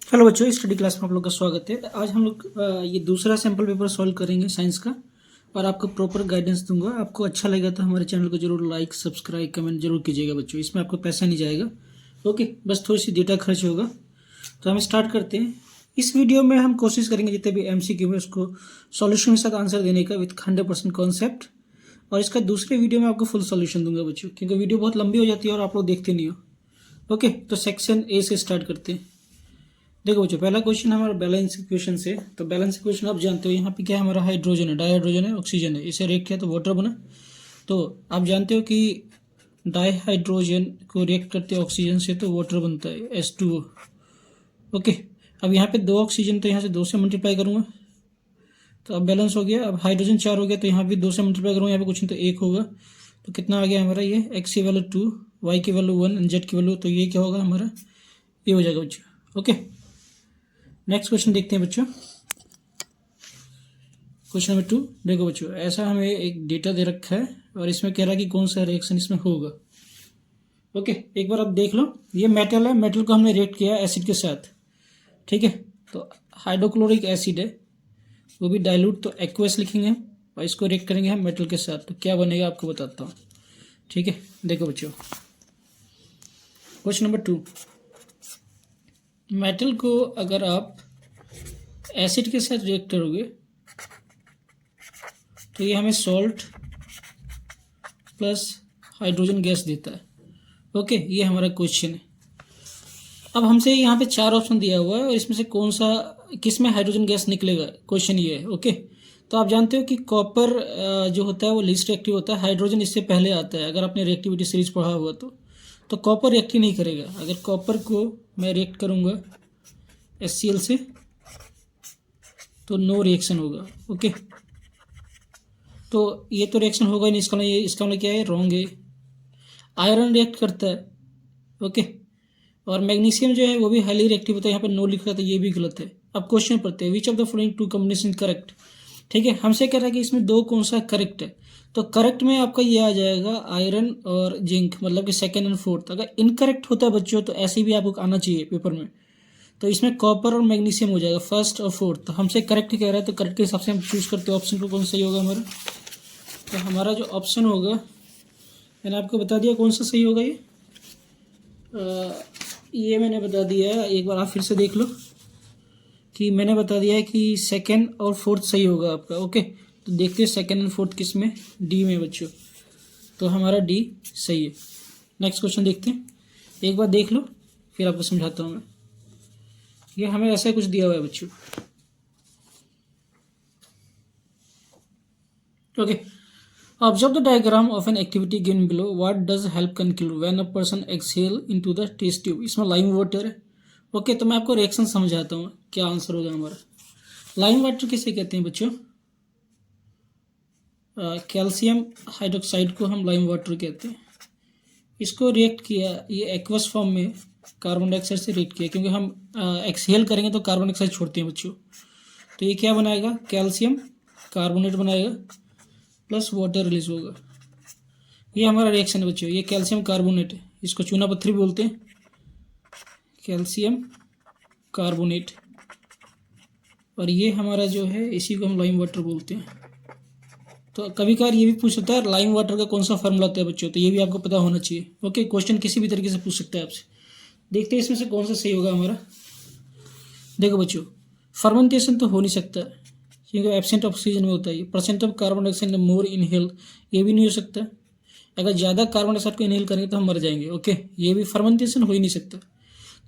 Hello बच्चों, study class में आप लोग का स्वागत है। आज हम लोग ये दूसरा सैम्पल पेपर सॉल्व करेंगे साइंस का, और आपको प्रॉपर गाइडेंस दूंगा। आपको अच्छा लगेगा तो हमारे चैनल को जरूर लाइक, सब्सक्राइब, कमेंट जरूर कीजिएगा बच्चों। इसमें आपको पैसा नहीं जाएगा, ओके, बस थोड़ी सी डेटा खर्च होगा। तो हम स्टार्ट करते हैं। इस वीडियो में हम कोशिश करेंगे जितने भी MCQ है उसको सॉल्यूशन के साथ आंसर देने का विथ 100% कॉन्सेप्ट, और इसका दूसरे वीडियो में आपको फुल सॉल्यूशन दूंगा बच्चों, क्योंकि वीडियो बहुत लंबी हो जाती है और आप लोग देखते नहीं हो। ओके, तो सेक्शन ए से स्टार्ट करते हैं। देखो बच्चों, पहला क्वेश्चन हमारा बैलेंस इक्वेशन से। तो बैलेंस इक्वेशन आप जानते हो, यहाँ पे क्या है, हमारा हाइड्रोजन है, डाइहाइड्रोजन है, ऑक्सीजन है, इसे रिएक्ट किया तो वाटर बना। तो आप जानते हो कि डाइहाइड्रोजन को रिएक्ट करते हैं ऑक्सीजन से तो वाटर बनता है H2O। ओके, अब यहाँ पे 2 ऑक्सीजन, तो यहाँ से 2 से मल्टीप्लाई करूँगा तो अब बैलेंस हो गया। अब हाइड्रोजन 4 हो गया, तो यहाँ भी 2 से मल्टीप्लाई करूँगा, यहाँ पे कुछ नहीं तो 1 होगा। तो कितना आ गया हमारा, ये x की वैल्यू 2, y की वैल्यू 1 एंड z की वैल्यू, तो ये क्या होगा हमारा, ये हो जाएगा बच्चों। ओके, नेक्स्ट क्वेश्चन देखते हैं बच्चों। Question number 2। देखो बच्चों, ऐसा हमें एक डेटा दे रखा है और इसमें कह रहा है कि कौन सा रिएक्शन इसमें होगा। ओके, एक बार आप देख लो। ये मेटल है, मेटल को हमने रिएक्ट किया एसिड के साथ, ठीक है। तो हाइड्रोक्लोरिक एसिड है, वो भी डाइल्यूट, तो एक्वस लिखेंगे और इसको रिएक्ट करेंगे हम मेटल के साथ, तो क्या बनेगा आपको बताता हूँ, ठीक है। देखो बच्चों, क्वेश्चन नंबर 2। मेटल को अगर आप एसिड के साथ रिएक्ट करोगे तो ये हमें सॉल्ट प्लस हाइड्रोजन गैस देता है। ओके, ये हमारा क्वेश्चन है। अब हमसे यहाँ पे 4 ऑप्शन दिया हुआ है और इसमें से कौन सा, किस में हाइड्रोजन गैस निकलेगा, क्वेश्चन ये है। ओके, तो आप जानते हो कि कॉपर जो होता है वो लीस्ट रिएक्टिव होता है, हाइड्रोजन इससे पहले आता है। अगर आपने रिएक्टिविटी सीरीज पढ़ा हुआ तो कॉपर रिएक्ट ही नहीं करेगा। अगर कॉपर को मैं रिएक्ट करूँगा HCl से तो नो रिएक्शन होगा। ओके, तो ये तो रिएक्शन होगा ही नहीं, इसका मतलब क्या है, रॉन्ग है। आयरन रिएक्ट करता है, ओके, और मैग्नीशियम जो है वो भी हाईली रिएक्टिव होता है, यहाँ पर नो लिखा था, ये भी गलत है। अब क्वेश्चन पढ़ते हैं, विच of the following 2 combination correct, ठीक है। हमसे कह रहा है कि इसमें 2 कौन सा करेक्ट है, तो करेक्ट में आपका ये आ जाएगा आयरन और जिंक, मतलब कि सेकेंड एंड फोर्थ। अगर इनकरेक्ट होता है बच्चों तो ऐसे भी आपको आना चाहिए पेपर में, तो इसमें कॉपर और मैग्नीशियम हो जाएगा फर्स्ट और फोर्थ। तो हमसे करेक्ट कह रहा है, तो करेक्ट के हिसाब से हम चूज करते हैं ऑप्शन को, कौन सही होगा हमारा। तो हमारा जो ऑप्शन होगा, मैंने आपको बता दिया कौन सा सही होगा। ये मैंने बता दिया है, एक बार आप फिर से देख लो कि मैंने बता दिया है कि सेकंड और फोर्थ सही होगा आपका। ओके, तो देखते हैं सेकंड एंड फोर्थ किस में, डी में बच्चों, तो हमारा डी सही है। नेक्स्ट क्वेश्चन देखते हैं, एक बार देख लो फिर आपको समझाता हूँ मैं। ये हमें ऐसा कुछ दिया हुआ है बच्चों। Okay, observe the diagram of an activity given below. What does help conclude when a person exhale into the test tube? इसमें लाइम वाटर है। ओके, तो मैं आपको रिएक्शन समझाता हूँ, क्या आंसर होगा हमारा। लाइम वाटर किसे कहते हैं बच्चों, कैल्शियम हाइड्रोक्साइड को हम लाइम वाटर कहते हैं। इसको रिएक्ट किया, ये एक्वस फॉर्म में कार्बन डाइऑक्साइड से रिएक्ट किया, क्योंकि हम एक्सहेल करेंगे तो कार्बन डाइऑक्साइड छोड़ते हैं बच्चों। तो ये क्या बनाएगा, कैल्शियम कार्बोनेट बनाएगा प्लस वाटर रिलीज होगा। ये हमारा रिएक्शन है बच्चों, ये कैल्शियम कार्बोनेट है, इसको चूना पत्थर भी बोलते हैं, कैल्शियम कार्बोनेट, और ये हमारा जो है इसी को हम लाइम वाटर बोलते हैं। तो कभी कभार ये भी पूछ सकता है लाइम वाटर का कौन सा फार्मूला होता है बच्चों, तो ये भी आपको पता होना चाहिए। ओके, क्वेश्चन किसी भी तरीके से पूछ सकता है आपसे। देखते हैं इसमें से कौन सा सही होगा हमारा। देखो बच्चों, फर्मेंटेशन तो हो नहीं सकता क्योंकि एब्सेंट ऑक्सीजन में होता है। Percent of carbon dioxide more inhale, ये भी नहीं हो सकता। अगर ज़्यादा कार्बन डाइऑक्साइड को इनहेल करेंगे तो हम मर जाएंगे। ओके, ये भी फर्मेंटेशन हो ही नहीं सकता।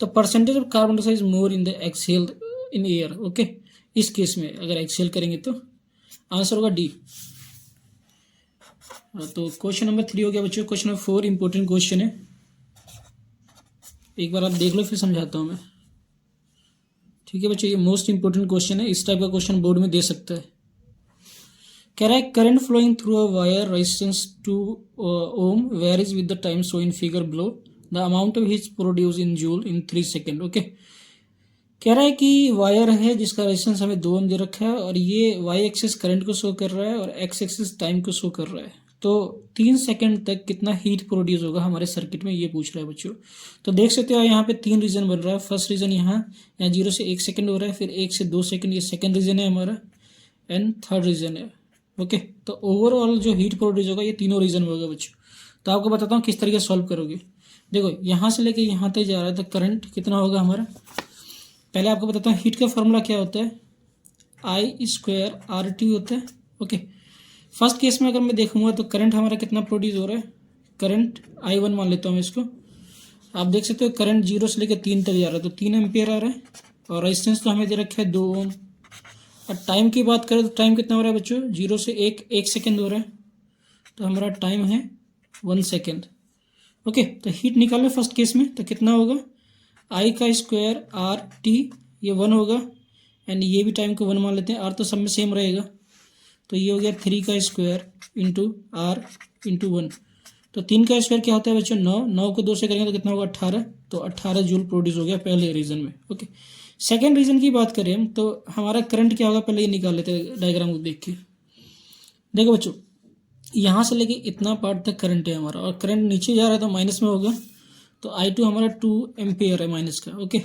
तो percentage of carbon dioxide is more in the exhale in air. Okay, इस केस में अगर एक्सहेल करेंगे तो आंसर होगा डी। तो क्वेश्चन नंबर 3 हो गया बच्चों। क्वेश्चन नंबर 4 इंपॉर्टेंट क्वेश्चन है, एक बार आप देख लो फिर समझाता हूँ मैं, ठीक है बच्चों। ये मोस्ट इंपॉर्टेंट क्वेश्चन है, इस टाइप का क्वेश्चन बोर्ड में दे सकता है। कह रहा है current flowing through a wire resistance 2 ohm varies with the time show in figure below, the amount of heat produce in joule in 3 second. Okay, कह रहा है कि वायर है जिसका रेजिस्टेंस हमें 2 ओम दे रखा है और ये वाई एक्सिस करंट को शो कर रहा है और एक्स एक्सिस टाइम को शो कर रहा है। तो 3 सेकंड तक कितना हीट प्रोड्यूस होगा हमारे सर्किट में, ये पूछ रहा है बच्चों। तो देख सकते हो यहाँ पे 3 रीजन बन रहा है। फर्स्ट रीजन यहाँ 0 से 1 सेकंड हो रहा है, फिर 1 से 2 सेकंड, ये सेकंड रीजन है हमारा, एंड थर्ड रीजन है। ओके, तो ओवरऑल जो हीट प्रोड्यूस होगा ये तीनों रीजन में होगा बच्चों। तो आपको बताता हूँ किस तरीके से सॉल्व करोगे। देखो यहाँ से लेके यहाँ तक जा रहा है तो करंट कितना होगा हमारा। पहले आपको बताता हूँ हीट का फॉर्मूला क्या होता है, I² होता है। ओके, फर्स्ट केस में अगर मैं देखूंगा तो करंट हमारा कितना प्रोड्यूस हो रहा है, करंट I1 मान लेता हूँ मैं इसको। आप देख सकते हो करंट 0 से लेकर 3 तक जा रहा है, तो 3 एम्पियर आ रहा है, और रेजिस्टेंस तो हमें दे रखा है 2 ओम। और टाइम की बात करें तो टाइम कितना हो रहा है बच्चों, 0 से 1 सेकेंड हो रहा है, तो हमारा टाइम है 1 सेकेंड। ओके, तो हीट निकालना फर्स्ट केस में तो कितना होगा, I²RT, ये 1 होगा, एंड ये भी टाइम को 1 मान लेते हैं, R तो सब में सेम रहेगा, तो ये हो गया 3² इंटू R इंटू 1। तो 3 का स्क्वायर क्या होता है बच्चों, 9, 9 को 2 से करेंगे तो कितना होगा 18, तो 18 जूल प्रोड्यूस हो गया पहले रीजन में। ओके, सेकेंड रीजन की बात करें हम तो हमारा करंट क्या होगा, पहले ये निकाल लेते हैं डायग्राम को देख के। देखो बच्चों, यहाँ से लेके इतना पार्ट तक करंट है हमारा, और करंट नीचे जा रहा है तो माइनस में होगा, तो I2 हमारा 2 एम्पियर है माइनस का। ओके,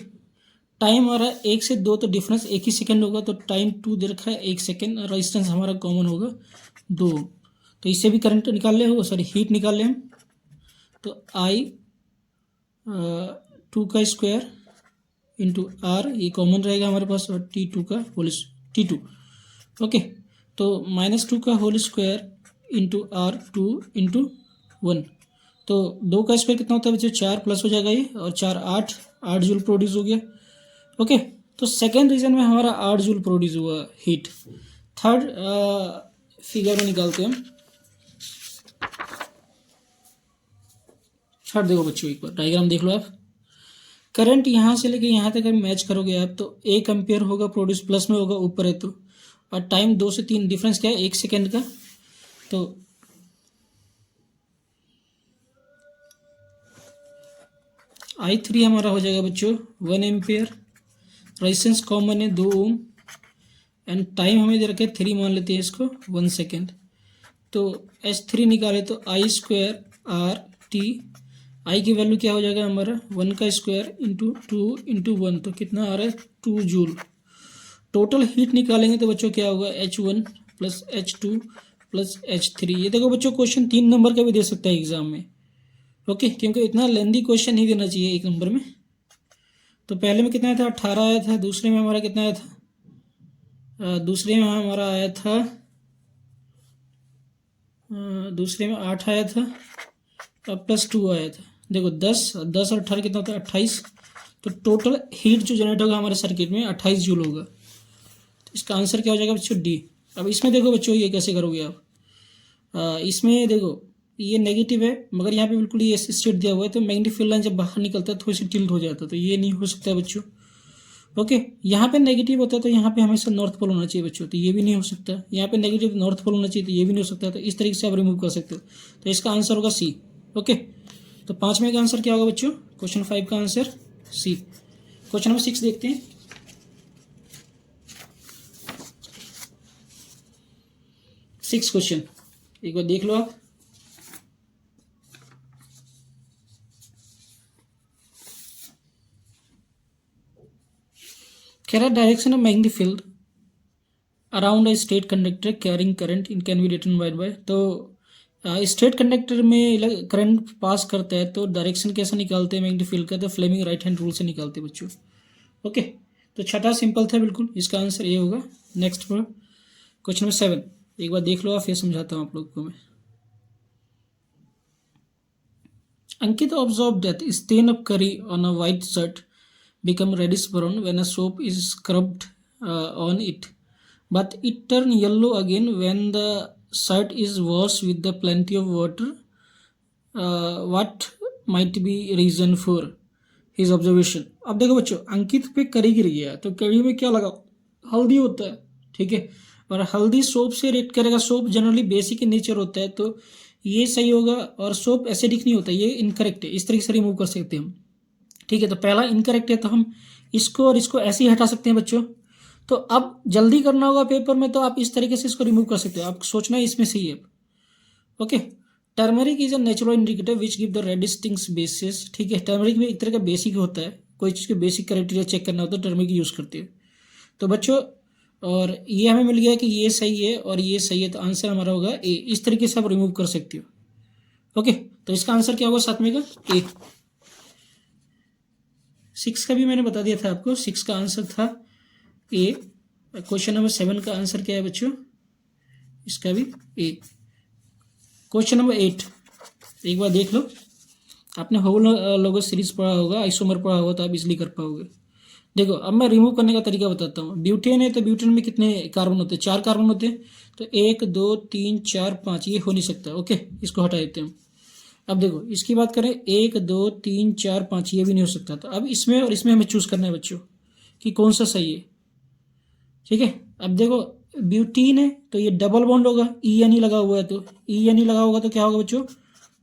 टाइम हमारा 1 से 2, तो डिफरेंस 1 ही सेकंड होगा, तो टाइम 2 दे रखा है 1 सेकंड, और रेजिस्टेंस हमारा कॉमन होगा 2। तो इससे भी करंट निकाल ले, हीट निकाल ले हम, तो I2² इंटू R, ये कॉमन रहेगा हमारे पास, और T2। ओके, तो -2 का whole square into R 2 into 1, तो 2 का स्क्वायर कितना होता है बच्चों, 4 प्लस हो जाएगा ये, और 4 8 जूल प्रोड्यूस हो गया। ओके, तो सेकेंड रीजन में हमारा 8 जूल प्रोड्यूस हुआ हीट। थर्ड फिगर में निकालते हैं हम। थर्ड देखो बच्चों, एक बार डायग्राम देख लो आप। करंट यहाँ से लेके यहाँ तक मैच करोगे आप तो 1 एम्पियर होगा प्रोड्यूस, प्लस में होगा ऊपर है तो, और टाइम 2 से 3, डिफरेंस क्या है 1 सेकेंड का, तो I3 हमारा हो जाएगा बच्चों 1 एम्पियर, रेजिस्टेंस कॉमन है 2 ओम, एंड टाइम हमें दे रखे 3 मान लेते हैं इसको 1 सेकेंड। तो S3 निकाले तो I²RT, I की वैल्यू क्या हो जाएगा हमारा 1 का स्क्वायर इंटू 2 इंटू 1, तो कितना आ रहा है 2 जूल। टोटल हीट निकालेंगे तो बच्चों क्या होगा H1 plus H2 plus H3। ये देखो बच्चों क्वेश्चन 3 नंबर का भी दे सकता है एग्जाम में। ओके, क्योंकि इतना लेंदी क्वेश्चन नहीं देना चाहिए 1 नंबर में। तो पहले में कितना आया था 18 आया था, दूसरे में हमारा कितना आया था, दूसरे में हमारा आया था, दूसरे में 8 आया था, अब प्लस 2 आया था। देखो 10 और 18 कितना होता है 28, तो टोटल हीट जो जनरेट होगा हमारे सर्किट में 28 जूल होगा। तो इसका आंसर क्या हो जाएगा बच्चों, डी। अब इसमें देखो बच्चों ये कैसे करोगे आप, इसमें देखो ये नेगेटिव है, मगर यहाँ पे बिल्कुल ये स्ट्रेट दिया हुआ है, तो मैग्नेटिक फील्ड लाइन जब बाहर निकलता है थोड़ी सी टिल्ट हो जाता है, तो ये नहीं हो सकता है बच्चों। ओके, यहाँ पे नेगेटिव होता है तो यहाँ पे हमेशा नॉर्थ पोल होना चाहिए बच्चों, तो ये भी नहीं हो सकता। यहाँ पे नेगेटिव नॉर्थ पोल होना चाहिए, तो ये भी नहीं हो सकता। तो इस तरीके से आप रिमूव कर सकते हो, तो इसका आंसर होगा सी। ओके, तो 5वें का आंसर क्या होगा बच्चों, क्वेश्चन 5 का आंसर सी। क्वेश्चन नंबर 6 देखते हैं। 6 क्वेश्चन एक बार देख लो आप। कह रहा direction of magnetic field around a straight conductor carrying current in can be determined by. तो स्ट्रेट कंडक्टर में करंट पास करता है तो डायरेक्शन कैसे निकालते हैं मैग्नेटिक फील्ड का, तो फ्लेमिंग राइट हैंड रूल से निकालते हैं बच्चों। ओके, तो छठा सिंपल था बिल्कुल, इसका आंसर ये होगा। नेक्स्ट पर क्वेश्चन नंबर 7 एक बार देख लो आप, फिर समझाता हूँ आप लोग को मैं। Ankit observe that stain of curry on a white shirt become reddish brown when a soap is scrubbed on it, but it turn yellow again when the shirt is washed with the plenty of water. What might be reason for his observation? अब देखो बच्चों, अंकित पे करी गिर गया, तो करी में क्या लगा, हल्दी होता है, ठीक है, और हल्दी सोप से रिएक्ट करेगा। Soap generally basic in nature होता है, तो ये सही होगा, और सोप एसिडिक नहीं होता, ये इनकरेक्ट है। इस तरीके से रिमूव कर सकते हैं हम, ठीक है। तो पहला इनकरेक्ट है, तो हम इसको और इसको ऐसे ही हटा सकते हैं बच्चों। तो अब जल्दी करना होगा पेपर में, तो आप इस तरीके से इसको रिमूव कर सकते हो। आप सोचना है इसमें सही है। Okay. Turmeric is a natural indicator which give the red distinct basis, ठीक है। टर्मरिक में एक तरह का बेसिक होता है, कोई चीज़ के बेसिक क्राइटेरिया चेक करना होता है, टर्मरिक यूज़ करते हैं। तो बच्चों, और ये हमें मिल गया कि ये सही है और ये सही है, तो आंसर हमारा होगा ए। इस तरीके से आप रिमूव कर सकते हो। ओके, तो इसका आंसर क्या होगा सातवें का? ए। 6 का भी मैंने बता दिया था आपको, 6 का आंसर था ए। क्वेश्चन नंबर 7 का आंसर क्या है बच्चों? इसका भी ए। क्वेश्चन नंबर 8 एक बार देख लो, आपने होल लोगो सीरीज पढ़ा होगा, आइसोमर पढ़ा होगा, तो आप इसलिए कर पाओगे। देखो, अब मैं रिमूव करने का तरीका बताता हूँ। ब्यूटेन है तो ब्यूटेन में कितने कार्बन होते हैं? 4 कार्बन होते हैं। तो 1 2 3 4 5, ये हो नहीं सकता। ओके, इसको हटा देते हैं हम। अब देखो, इसकी बात करें, 1 2 3 4 5, ये भी नहीं हो सकता। तो अब इसमें और इसमें हमें चूज करना है बच्चों कि कौन सा सही है, ठीक है। अब देखो, ब्यूटीन है तो ये डबल बॉन्ड होगा, ई एन ई लगा हुआ है, तो ई एन ई लगा होगा तो क्या होगा बच्चों?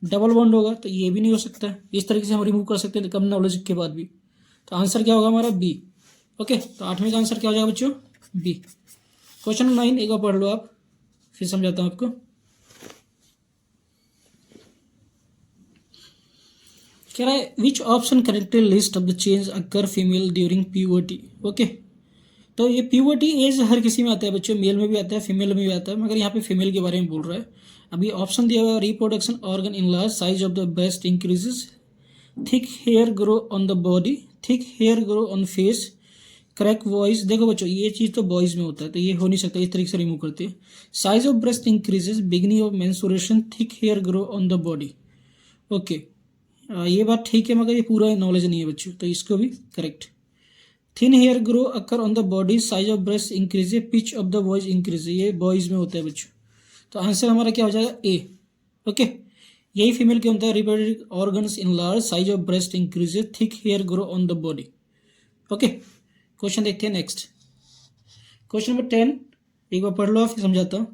डबल बॉन्ड होगा, तो ये भी नहीं हो सकता। इस तरीके से हम रिमूव कर सकते हैं कम नॉलेज के बाद भी। तो आंसर क्या होगा हमारा? बी। ओके, तो 8वें का आंसर क्या हो जाएगा बच्चों? बी। क्वेश्चन नंबर 9 एक बार पढ़ लो आप, फिर समझाता हूँ आपको। कह रहा है which option correctly list of the change occur female during puberty. Okay, तो ये प्यूबर्टी एज हर किसी में आता है बच्चों, मेल में भी आता है, फीमेल में भी आता है, मगर यहाँ पे फीमेल के बारे में बोल रहा है। अभी ऑप्शन दिया हुआ है, reproduction organ enlarge, size of the breast increases, thick hair grow on the body, thick hair grow on face, crack voice. देखो बच्चों, ये चीज़ तो बॉयज़ में होता है, तो ये हो नहीं सकता। इस तरीके से रिमूव करते हैं। Size of breast increases, beginning of menstruation, thick hair grow on the body. Okay, ये बात ठीक है, मगर ये पूरा नॉलेज नहीं है बच्चों, तो इसको भी correct. Thin hair grow occur on the body, size of breast increase, pitch of the voice increase, ये बॉयज़ में होता है बच्चों। तो आंसर हमारा क्या हो जाएगा? ए। ओके, यही फीमेल के होता है। Reproductive organs enlarge, size of breast increase, thick hair grow on the body. Okay, question देखते हैं नेक्स्ट। क्वेश्चन नंबर 10 एक बार पढ़ लो, फिर समझाता हूँ।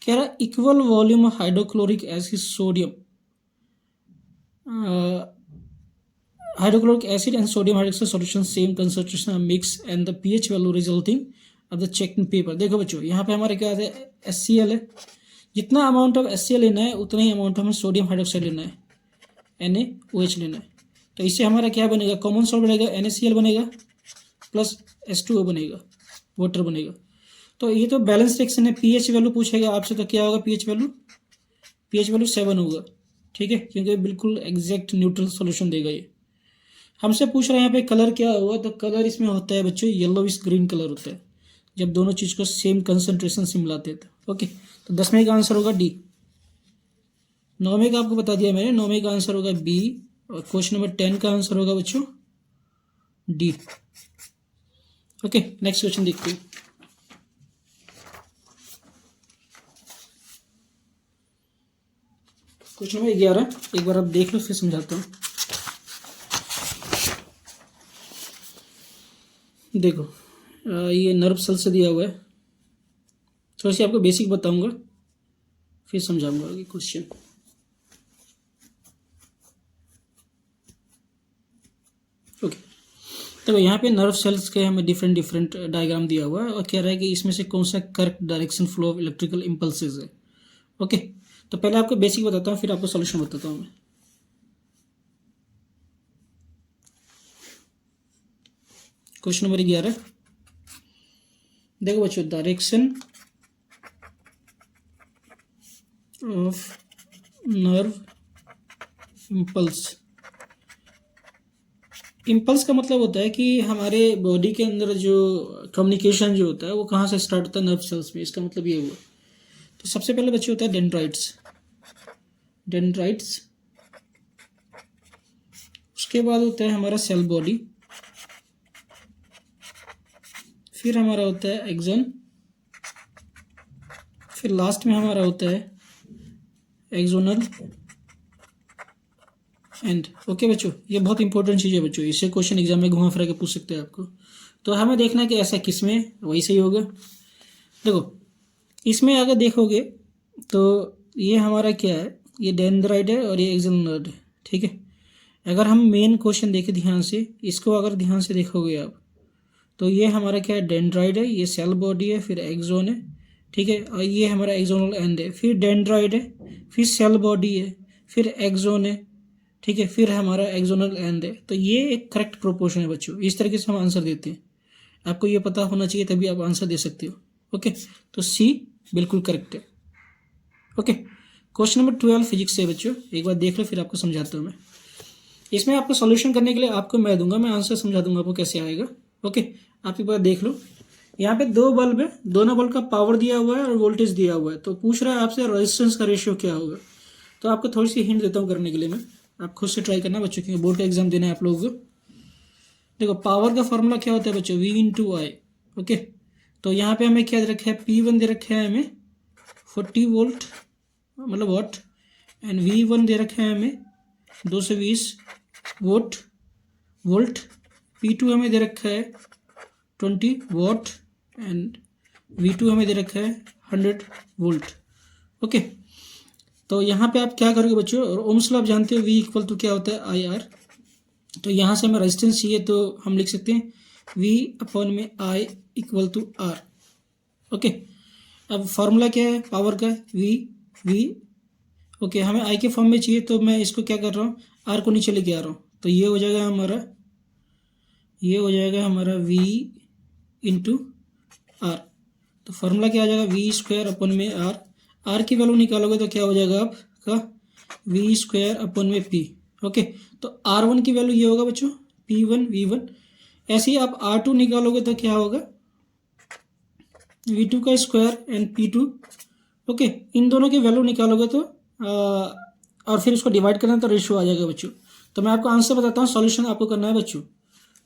कह रहा equal volume hydrochloric acid sodium, hydrochloric acid and sodium hydroxide solution same concentration mix and the pH value resulting of the checked paper। देखो बच्चों, यहाँ पे हमारे क्या है? HCl है। जितना अमाउंट ऑफ HCl लेना है उतना ही अमाउंट हमें सोडियम हाइड्रोक्साइड लेना है, NaOH लेना है। तो इससे हमारा क्या बनेगा? कॉमन सॉल्ट बनेगा, NaCl बनेगा प्लस H2O बनेगा, वाटर बनेगा। तो ये तो बैलेंस रिएक्शन है। pH वैल्यू पूछेगा आपसे, तो क्या होगा? pH वैल्यू 7 होगा, ठीक है, क्योंकि बिल्कुल एग्जैक्ट न्यूट्रल सॉल्यूशन देगा ये। हमसे पूछ रहे हैं यहाँ पे कलर क्या हुआ, तो कलर इसमें होता है बच्चों येलोविश ग्रीन कलर होता है, जब दोनों चीज़ को सेम कंसंट्रेशन से मिलाते हैं। ओके, तो 10वें का आंसर होगा डी। 9वें का आपको बता दिया मैंने, 9वें का आंसर होगा बी, और क्वेश्चन नंबर 10 का आंसर होगा बच्चों डी। ओके, नेक्स्ट क्वेश्चन देखते हैं। क्वेश्चन नंबर 11 एक बार आप देख लो, फिर समझाता हूँ। देखो, ये नर्व सेल से दिया हुआ है। थोड़ी सी आपको बेसिक बताऊंगा, फिर समझाऊंगा आगे क्वेश्चन। ओके, तो यहाँ पे नर्व सेल्स के हमें डिफरेंट डायग्राम दिया हुआ है, और कह रहा है कि इसमें से कौन सा correct direction flow of electrical impulses है। ओके, तो पहले आपको बेसिक बताता हूँ, फिर आपको सॉल्यूशन बताता हूँ मैं। क्वेश्चन नंबर 11, देखो बच्चों, डायरेक्शन ऑफ नर्व इम्पल्स का मतलब होता है कि हमारे बॉडी के अंदर जो कम्युनिकेशन जो होता है वो कहाँ से स्टार्ट होता है? नर्व सेल्स में। इसका मतलब ये हुआ। तो सबसे पहले बच्चे होता है डेंड्राइट्स, उसके बाद होता है हमारा सेल बॉडी, फिर हमारा होता है एक्सोन, फिर लास्ट में हमारा होता है एक्सोनल एंड। ओके बच्चों, ये बहुत इंपॉर्टेंट चीज़ है बच्चों, इससे क्वेश्चन एग्जाम में घुमा फिरा के पूछ सकते हैं आपको। तो हमें देखना है कि ऐसा किस में, वही सही होगा। देखो, इसमें अगर देखोगे तो ये हमारा क्या है? ये डेंड्राइट है और ये एक्सोनल है, ठीक है। अगर हम मेन क्वेश्चन देखें ध्यान से, इसको अगर ध्यान से देखोगे आप, तो ये हमारा क्या है? डेंड्राइट है, ये सेल बॉडी है, फिर एक्सोन है, ठीक है, और ये हमारा एक्सोनल एंड है, फिर डेंड्राइड है, फिर सेल बॉडी है, फिर एक्सोन है, ठीक है, फिर हमारा एक्सोनल एंड है। तो ये एक करेक्ट प्रोपोर्शन है बच्चों, इस तरीके से हम आंसर देते हैं। आपको ये पता होना चाहिए तभी आप आंसर दे सकते हो। ओके, तो सी बिल्कुल करेक्ट है। ओके, क्वेश्चन नंबर 12 फिजिक्स से बच्चों, एक बार देख लो फिर आपको समझाता हूँ मैं। इसमें आपको सॉल्यूशन करने के लिए आपको मैं दूंगा, मैं आंसर समझा दूंगा आपको कैसे आएगा। ओके, आप एक बार देख लो, यहाँ पे दो बल्ब है, दोनों बल्ब का पावर दिया हुआ है और वोल्टेज दिया हुआ है। तो पूछ रहा है आपसे रेजिस्टेंस का रेशियो क्या होगा। तो आपको थोड़ी सी हिंट देता हूँ करने के लिए मैं, आप खुद से ट्राई करना बच्चों, क्योंकि बोर्ड का एग्जाम देना है आप लोगों को। देखो, पावर का फॉर्मूला क्या होता है बच्चों, V इंटू आई। ओके, तो यहाँ पे हमें क्या दे रखा है, P1 दे रखा है हमें 40 वोल्ट मतलब वाट, एंड V1 दे रखा है हमें 220 वोल्ट। P2 हमें दे रखा है 20 वॉट एंड V2 हमें दे रखा है 100 वोल्ट। ओके, तो यहाँ पे आप क्या करोगे बच्चों, और ओम्स लॉ आप जानते हो, V इक्वल टू क्या होता है, IR। तो यहाँ से हमें रेजिस्टेंस चाहिए तो हम लिख सकते हैं V अपॉन में I equal to R। Okay, अब फॉर्मूला क्या है पावर का, V। ओके, हमें I के फॉर्म में चाहिए तो मैं इसको क्या कर रहा हूँ, R को नीचे लेके आ रहा हूँ। तो ये हो जाएगा हमारा V इंटू R। तो फॉर्मूला क्या आ जाएगा, V स्क्वायर अपन में R की वैल्यू निकालोगे तो क्या हो जाएगा आपका, V स्क्वायर अपन में P। ओके, तो R1 की वैल्यू ये होगा बच्चों, P1 V1। ऐसे ही आप R2 निकालोगे तो क्या होगा, V2 का स्क्वायर एंड P2। ओके, इन दोनों की वैल्यू निकालोगे तो और फिर उसको डिवाइड करना तो रेशियो आ जाएगा बच्चों। तो मैं आपको आंसर बताता हूँ, सॉल्यूशन आपको करना है बच्चों,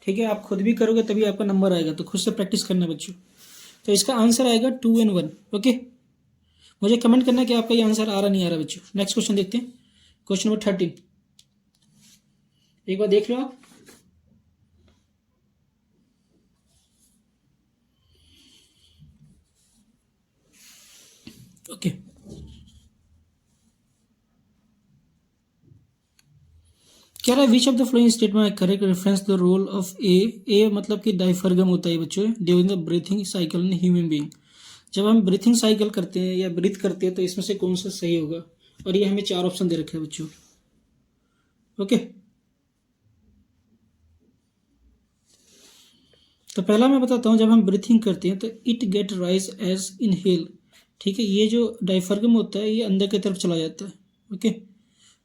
ठीक है। आप खुद भी करोगे तभी आपका नंबर आएगा, तो खुद से प्रैक्टिस करना है बच्चों। तो इसका आंसर आएगा 2 and 1। ओके, मुझे कमेंट करना है कि आपका ये आंसर आ रहा नहीं आ रहा बच्चों। नेक्स्ट क्वेश्चन देखते हैं, क्वेश्चन नंबर 13, एक बार देख लो आप। ओके, कह रहा है which of the following statement correct reference the role of a मतलब कि डायफ्रागम होता है बच्चों during the breathing cycle in human being. जब हम ब्रीथिंग साइकिल करते हैं या ब्रीथ करते हैं तो इसमें से कौन सा सही होगा, और ये हमें 4 ऑप्शन दे रखे हैं बच्चों। ओके, तो पहला मैं बताता हूँ, जब हम ब्रीथिंग करते हैं तो it get rise as inhale, ठीक है, ये जो डायफ्रागम होता है ये अंदर की तरफ चला जाता है। ओके,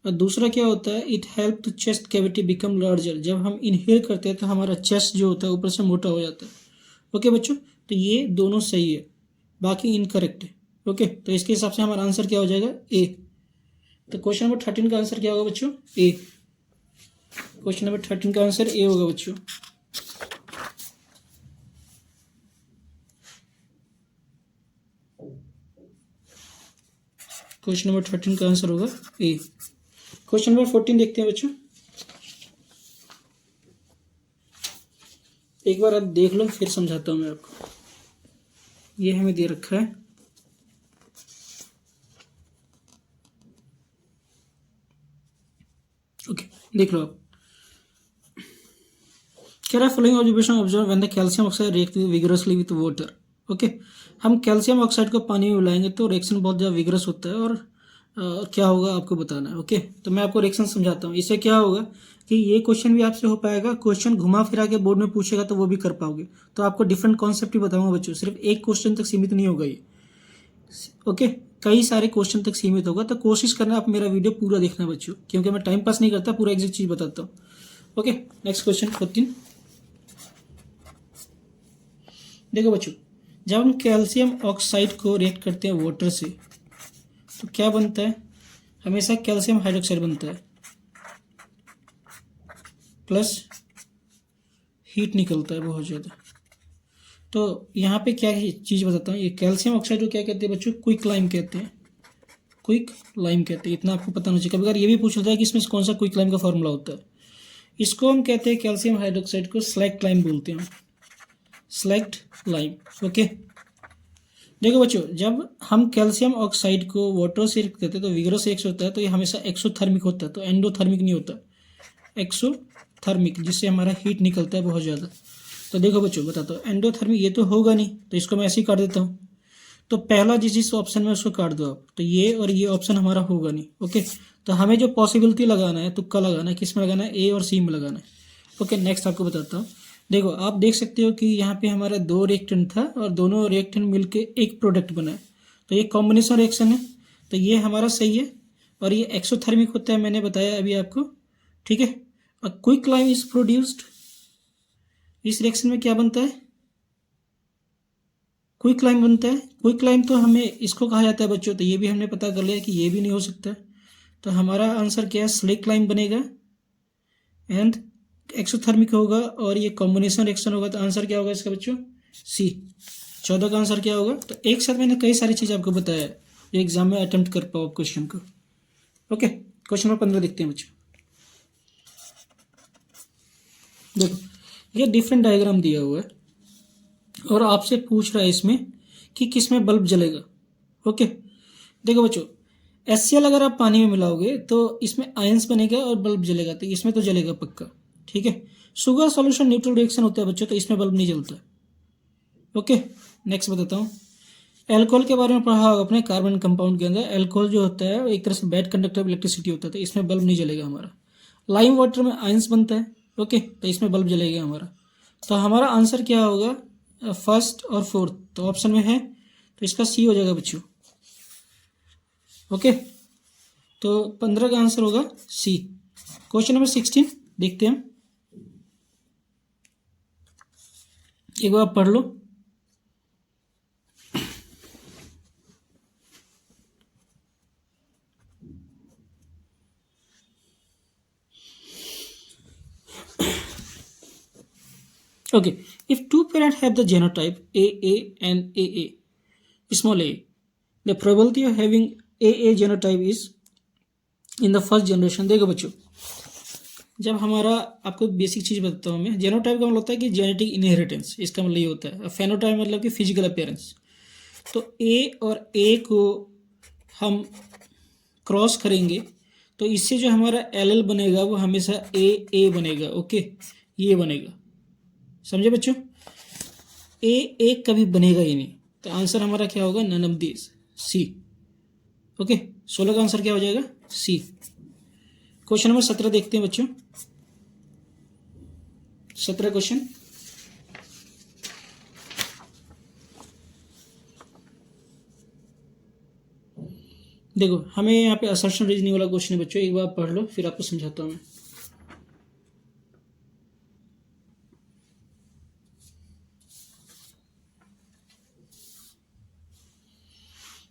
और दूसरा क्या होता है, it help to chest cavity become larger, जब हम इनहेल करते हैं तो हमारा चेस्ट जो होता है ऊपर से मोटा हो जाता है। ओके बच्चों, तो ये दोनों सही है, बाकी इनकरेक्ट है। ओके, तो इसके हिसाब से हमारा आंसर क्या हो जाएगा, ए। तो क्वेश्चन नंबर 13 का आंसर क्या होगा बच्चों, ए। क्वेश्चन नंबर 13 का आंसर ए होगा बच्चों। क्वेश्चन नंबर 13 का आंसर होगा ए। क्वेश्चन नंबर 14 देखते हैं बच्चों, एक बार आप देख लो फिर समझाता हूं मैं आपको। ये हमें दे रखा है, ओके देख लो आप। कह रहा है following observation observe when the calcium oxide react vigorously with water. Okay, हम कैल्शियम ऑक्साइड को पानी में मिलाएंगे तो रिएक्शन बहुत ज़्यादा विगरस होता है, और क्या होगा आपको बताना है। ओके, तो मैं आपको रिएक्शन समझाता हूँ। इससे क्या होगा कि ये क्वेश्चन भी आपसे हो पाएगा, क्वेश्चन घुमा फिरा के बोर्ड में पूछेगा तो वो भी कर पाओगे। तो आपको डिफरेंट कॉन्सेप्ट ही बताऊंगा बच्चों, सिर्फ एक क्वेश्चन तक सीमित नहीं होगा ये। ओके, कई सारे क्वेश्चन तक सीमित होगा, तो कोशिश करना आप मेरा वीडियो पूरा देखना बच्चों, क्योंकि मैं टाइम पास नहीं करता, पूरा एग्जैक्ट चीज बताता हूँ। ओके, नेक्स्ट क्वेश्चन 14 देखो बच्चों, जब हम कैल्शियम ऑक्साइड को रिएक्ट करते हैं वाटर से तो क्या बनता है, हमेशा कैल्शियम हाइड्रोक्साइड बनता है, प्लस हीट निकलता है बहुत ज़्यादा। तो यहाँ पे क्या चीज़ बताता हूँ, ये कैल्शियम ऑक्साइड को क्या कहते हैं बच्चों, क्विक लाइम कहते हैं, क्विक लाइम कहते हैं। इतना आपको पता होना चाहिए। कभी अगर ये भी पूछ लेता है कि इसमें कौन सा क्विक लाइम का फॉर्मूला होता है, इसको हम कहते हैं कैल्शियम हाइड्रोक्साइड को स्लैक्ट लाइम बोलते हैं, स्लैक्ट लाइम। ओके, देखो बच्चों, जब हम कैल्शियम ऑक्साइड को वाटर से रिएक्ट करते हैं तो विगरस रिएक्शन होता है, तो ये हमेशा एक्सोथर्मिक होता है, तो एंडोथर्मिक नहीं होता, एक्सोथर्मिक, जिससे हमारा हीट निकलता है बहुत ज़्यादा। तो देखो बच्चों बताता हूँ, एंडोथर्मिक ये तो होगा नहीं, तो इसको मैं ऐसे ही काट देता हूँ। तो पहला जिस ऑप्शन में उसको काट दो आप, तो ये और ये ऑप्शन हमारा होगा नहीं। ओके, तो हमें जो पॉसिबिलिटी लगाना है, तुक्का लगाना है, किस में लगाना है, ए और सी में लगाना है। ओके, नेक्स्ट आपको बताता हूँ। देखो आप देख सकते हो कि यहाँ पे हमारा 2 रिएक्टेंट था और दोनों रिएक्टेंट मिलके एक प्रोडक्ट बना है, तो ये कॉम्बिनेशन रिएक्शन है, तो ये हमारा सही है। और ये एक्सोथर्मिक होता है, मैंने बताया अभी आपको, ठीक है। और क्विकलाइम इज प्रोड्यूस्ड, इस रिएक्शन में क्या बनता है, क्विकलाइम बनता है। क्विकलाइम तो हमें इसको कहा जाता है बच्चों, तो ये भी हमने पता कर लिया कि ये भी नहीं हो सकता, तो हमारा आंसर क्या है, स्लेक्लाइम बनेगा। एंड एक्सोथर्मिक होगा और ये कॉम्बिनेशन रिएक्शन होगा, तो आंसर क्या होगा इसका बच्चों, सी। 14 का आंसर क्या होगा। तो एक साथ मैंने कई सारी चीज़ आपको बताया है जो एग्जाम में अटेम्प्ट कर पाओ क्वेश्चन को। ओके, क्वेश्चन नंबर 15 देखते हैं बच्चों। देखो ये डिफरेंट डायग्राम दिया हुआ है और आपसे पूछ रहा है इसमें कि किस में बल्ब जलेगा। ओके, देखो बच्चों, HCl अगर आप पानी में मिलाओगे तो इसमें आयंस बनेगा और बल्ब जलेगा, तो इसमें तो जलेगा पक्का, ठीक है। शुगर सॉल्यूशन न्यूट्रल रिएक्शन होता है बच्चों, तो इसमें बल्ब नहीं जलता। ओके, नेक्स्ट बताता हूँ। एल्कोहल के बारे में पढ़ा होगा अपने, कार्बन कंपाउंड के अंदर एल्कोहल जो होता है एक तरह से बैड कंडक्टर ऑफ इलेक्ट्रिसिटी होता है, तो इसमें बल्ब नहीं जलेगा हमारा। लाइम वाटर में आयंस बनता है, ओके, तो इसमें बल्ब जलेगा हमारा। तो हमारा आंसर क्या होगा, फर्स्ट और फोर्थ तो ऑप्शन में है, तो इसका सी हो जाएगा बच्चों। ओके, तो 15 का आंसर होगा सी। क्वेश्चन नंबर 16 देखते हैं, एक बार पढ़ लो। Okay, if two parrots have the genotype AA and AA, small a, the probability of having AA genotype is in the first generation। देखो बच्चों, जब हमारा, आपको बेसिक चीज़ बताता हूँ मैं, जेनोटाइप का मतलब होता है कि जेनेटिक इनहेरिटेंस, इसका मतलब ये होता है। फेनोटाइप मतलब कि फिजिकल अपीयरेंस। तो ए और ए को हम क्रॉस करेंगे तो इससे जो हमारा एल बनेगा वो हमेशा ए बनेगा। ओके, ये बनेगा, समझे बच्चों। ए कभी बनेगा ही नहीं, तो आंसर हमारा क्या होगा, none of this, C. Okay, 16 का आंसर क्या हो जाएगा, सी। क्वेश्चन नंबर 17 देखते हैं बच्चों। 17 क्वेश्चन, देखो हमें यहाँ पे असर्शन रीजनिंग वाला क्वेश्चन है बच्चों, एक बार पढ़ लो फिर आपको समझाता हूँ मैं।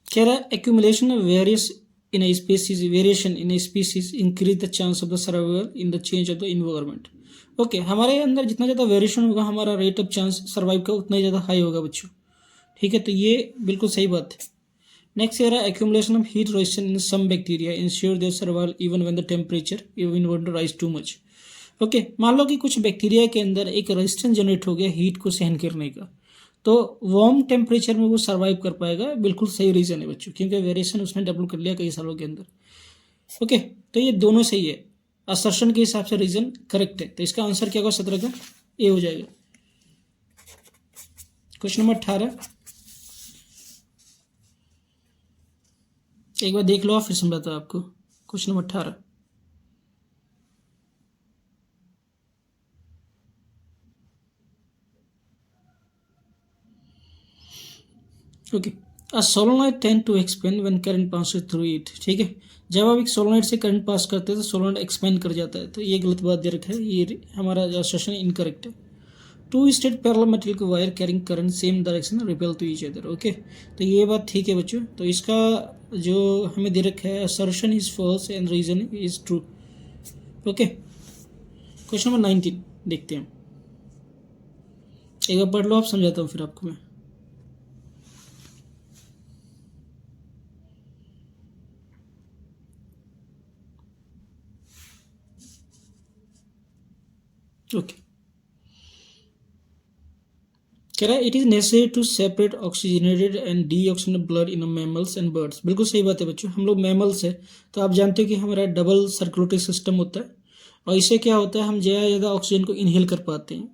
कह रहा है accumulation of various in a species, variation in a species increase the chance of the survival in the change of the environment. Okay, हमारे अंदर जितना ज़्यादा वेरिएशन होगा हमारा रेट ऑफ चांस सर्वाइव का उतना ही ज़्यादा हाई होगा बच्चों, ठीक है। तो ये बिल्कुल सही बात है। नेक्स्ट कह रहा है accumulation of heat resistance in some bacteria ensure their survival even when the temperature even won't rise too much. Okay, मान लो कि कुछ बैक्टीरिया के अंदर एक रेजिस्टेंस जनरेट हो गया हीट को सहन करने का, तो वार्म टेम्परेचर में वो सर्वाइव कर पाएगा। बिल्कुल सही रीज़न है बच्चों, क्योंकि वेरिएशन उसने डेवलप कर लिया कई सालों के अंदर। ओके, तो ये दोनों सही है, असर्शन के हिसाब से रीजन करेक्ट है, तो इसका आंसर क्या होगा, 17 का ए हो जाएगा। क्वेश्चन नंबर 18, एक बार देख लो फिर समझाता हूँ आपको। Question number 18, okay, a solenoid tend to expand when current passes through it. ठीक है, जब आप एक सोलोनॉइड से करंट पास करते हैं तो सोलोनॉइड एक्सपेंड कर जाता है, तो ये गलत बात दे रखा है, ये हमारा असर्शन इनकरेक्ट है। Two state parallel material wire carrying current same direction repel to each other. Okay, तो ये बात ठीक है बच्चों, तो इसका जो हमें दे रखा है assertion is false and reason is true. Okay, question number 19 देखते हैं, एक बार पढ़ लो आप, समझाता हूँ फिर आपको मैं। ओके, कह रहा है it is necessary to separate oxygenated and deoxygenated blood in mammals and birds. बिल्कुल सही बात है बच्चों, हम लोग मैमल्स है तो आप जानते हो कि हमारा डबल सर्कुलेटरी सिस्टम होता है, और इससे क्या होता है हम ज़्यादा ऑक्सीजन को इनहेल कर पाते हैं,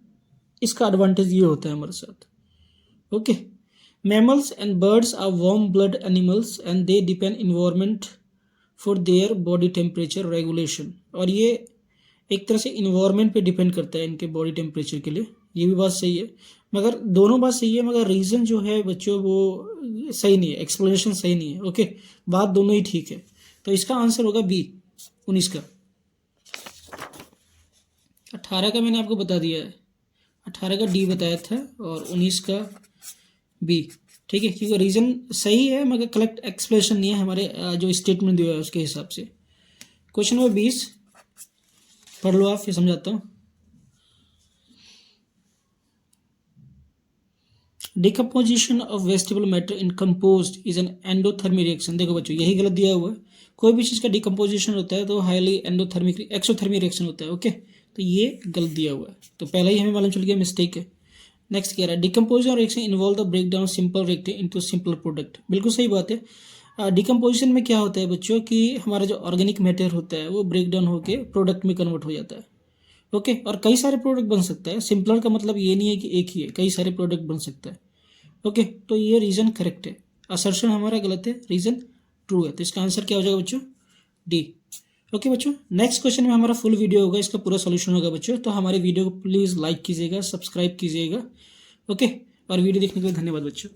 इसका एडवांटेज ये होता है हमारे साथ। Okay, mammals and birds are warm blood animals and they depend environment for their body temperature regulation. और ये एक तरह से इन्वायरमेंट पे डिपेंड करता है इनके बॉडी टेम्परेचर के लिए, ये भी बात सही है। मगर दोनों बात सही है, मगर रीज़न जो है बच्चों वो सही नहीं है, एक्सप्लेनेशन सही नहीं है। ओके, बात दोनों ही ठीक है। तो इसका आंसर होगा बी 19 का। 18 का मैंने आपको बता दिया है, 18 का डी बताया था और 19 का बी। ठीक है, क्योंकि रीज़न सही है मगर करेक्ट एक्सप्लेनेशन नहीं है हमारे जो स्टेटमेंट दिया है उसके हिसाब से। क्वेश्चन नंबर 20 पढ़ लो आप, फिर समझाता हूँ। Decomposition of vegetable matter in compost is an endothermic reaction. देखो बच्चों, यही गलत दिया हुआ है। कोई भी चीज़ का डिकम्पोजिशन होता है तो हाईली एंडोथर्मिक एक्सोथर्मिक रिएक्शन होता है। ओके, तो ये गलत दिया हुआ है, तो पहला ही हमें मालूम चल गया मिस्टेक है। नेक्स्ट कह रहा है decomposition reaction involve the break down simple reactant into simple product. बिल्कुल सही बात है। डिकम्पोजिशन में क्या होता है बच्चों कि हमारा जो ऑर्गेनिक मैटर होता है वो ब्रेक डाउन होकर प्रोडक्ट में कन्वर्ट हो जाता है। ओके, और कई सारे प्रोडक्ट बन सकता है। सिंपलर का मतलब ये नहीं है कि एक ही है, कई सारे प्रोडक्ट बन सकता है। ओके, तो ये रीज़न करेक्ट है, असर्शन हमारा गलत है, रीज़न ट्रू है। तो इसका आंसर क्या हो जाएगा बच्चों? डी। ओके बच्चों, नेक्स्ट क्वेश्चन में हमारा फुल वीडियो होगा, इसका पूरा सॉल्यूशन होगा बच्चों। तो हमारे वीडियो को प्लीज़ लाइक कीजिएगा, सब्सक्राइब कीजिएगा। ओके, और वीडियो देखने के लिए धन्यवाद बच्चों।